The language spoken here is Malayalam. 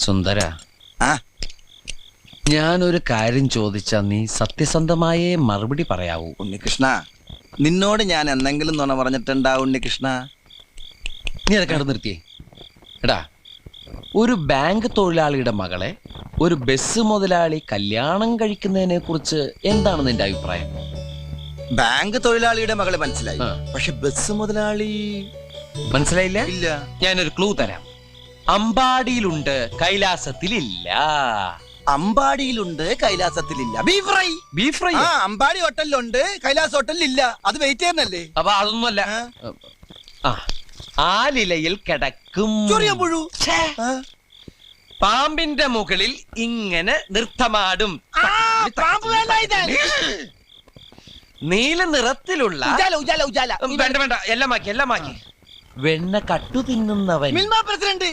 സുന്ദര, ഞാനൊരു കാര്യം ചോദിച്ചാ നീ സത്യസന്ധമായേ മറുപടി പറയാവൂ. ഉണ്ണികൃഷ്ണ, നിന്നോട് ഞാൻ എന്തെങ്കിലും നുണ പറഞ്ഞിട്ടുണ്ടാ ഉണ്ണികൃഷ്ണ? നീ അതൊക്കെ അവിടെ നിർത്തിയേ. എടാ, ഒരു ബാങ്ക് തൊഴിലാളിയുടെ മകളെ ഒരു ബസ് മുതലാളി കല്യാണം കഴിക്കുന്നതിനെ കുറിച്ച് എന്താണ് നിന്റെ അഭിപ്രായം? ബാങ്ക് തൊഴിലാളിയുടെ മകളെ മനസ്സിലായി, ആ. പക്ഷെ ബസ് മുതലാളി മനസ്സിലായില്ല? ഇല്ല. ഞാനൊരു ക്ലൂ തരാം. അമ്പാടിയിലുണ്ട്, കൈലാസത്തിലില്ല. അമ്പാടിയിലുണ്ട്, കൈലാസത്തിലില്ല. Beef fry. Beef fry? ആ, അമ്പാടി ഹോട്ടലിലുണ്ട്, കൈലാസ് ഹോട്ടലിലില്ല. അത് വെയിറ്റ് ചെയ്യുന്നല്ലേ? അപ്പൊ അതൊന്നുമല്ല. ആ, ആലിലയിൽ കിടക്കും ചൊറിയാൻ പുഴു. പാമ്പിന്റെ മുകളിൽ ഇങ്ങനെ നൃത്തമാടും. നീല നിറത്തിലുള്ള ഉജാല, ഉജാല, ഉജാല. വേണ്ട വേണ്ട, എല്ലാം മാക്കി. വെണ്ണ കട്ടു തിന്നുന്നവൻ. മിൽമ പ്രസിഡന്റ്.